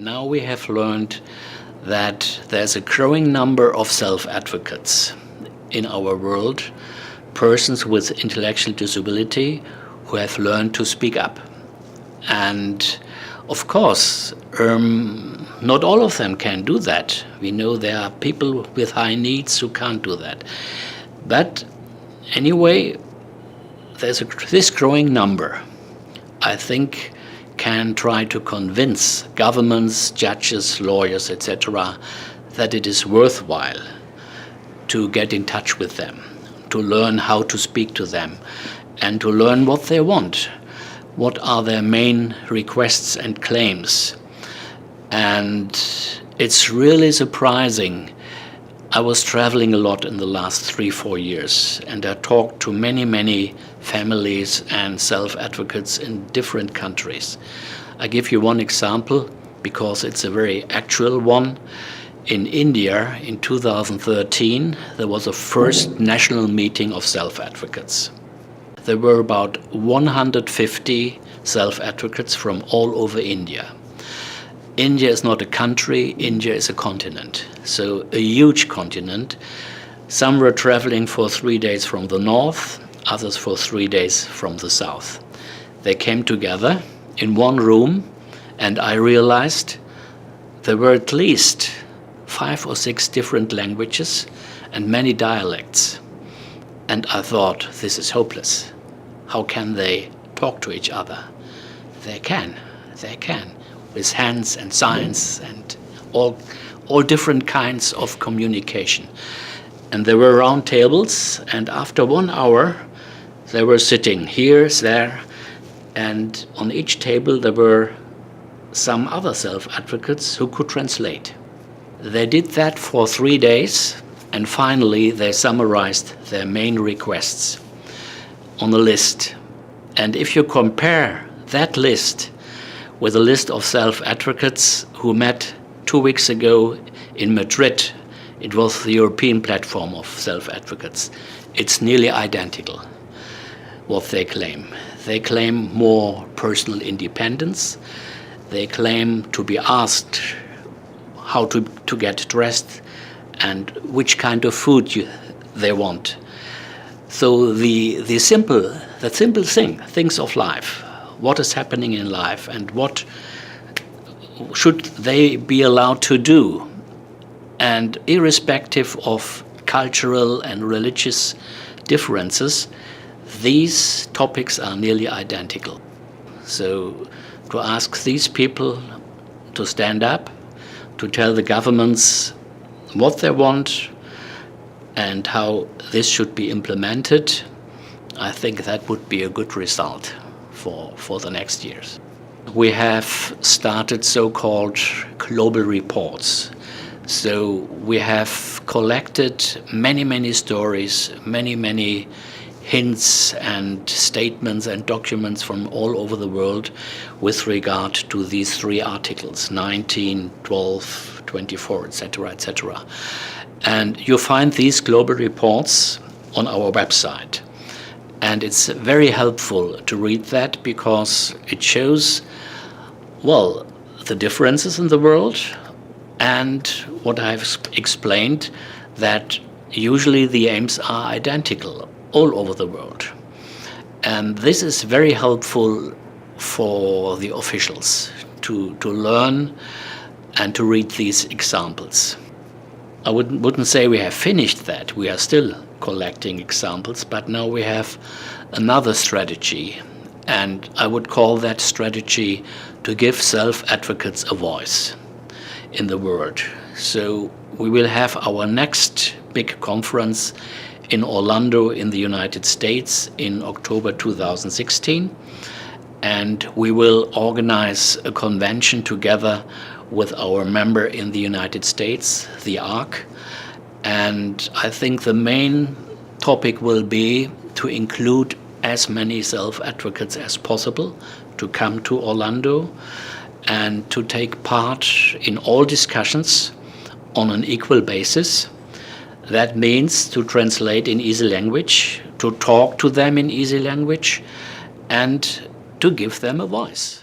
Now we have learned that there's a growing number of self-advocates in our world, persons with intellectual disability who have learned to speak up. And of course, not all of them can do that. We know there are people with high needs who can't do that. But anyway, this growing number, I think, can try to convince governments, judges, lawyers, etc., that it is worthwhile to get in touch with them, to learn how to speak to them, and to learn what they want. What are their main requests and claims? And it's really surprising. I was traveling a lot in the last 3-4 years, and I talked to many families and self-advocates in different countries. I give you one example because it's a very actual one. In India, in 2013, there was a first national meeting of self-advocates. There were about 150 self-advocates from all over India. India is not a country, India is a continent, so a huge continent. Some were traveling for 3 days from the north, others for 3 days from the south. They came together in one room, and I realized there were at least 5 or 6 different languages and many dialects. And I thought, this is hopeless. How can they talk to each other? They can, with hands and signs and all different kinds of communication. And there were round tables, and after 1 hour, they were sitting here, there, and on each table there were some other self-advocates who could translate. They did that for 3 days, and finally they summarized their main requests on a list. And if you compare that list with a list of self-advocates who met 2 weeks ago in Madrid, it was the European platform of self-advocates, it's nearly identical what they claim. They claim more personal independence. They claim to be asked how to get dressed and which kind of food they want. So the simple things of life, what is happening in life and what should they be allowed to do, and irrespective of cultural and religious differences, these topics are nearly identical. So to ask these people to stand up, to tell the governments what they want and how this should be implemented, I think that would be a good result for the next years. We have started so-called global reports. So we have collected many stories, many hints and statements and documents from all over the world with regard to these 3 articles, 19, 12, 24, etc. And you find these global reports on our website. And it's very helpful to read that because it shows, well, the differences in the world and what I've explained, that usually the aims are identical all over the world. And this is very helpful for the officials to learn and to read these examples. I wouldn't say we have finished that. We are still collecting examples, but now we have another strategy. And I would call that strategy to give self-advocates a voice in the world. So we will have our next big conference in Orlando in the United States in October 2016. And we will organize a convention together with our member in the United States, the ARC. And I think the main topic will be to include as many self-advocates as possible to come to Orlando and to take part in all discussions on an equal basis. That means to translate in easy language, to talk to them in easy language, and to give them a voice.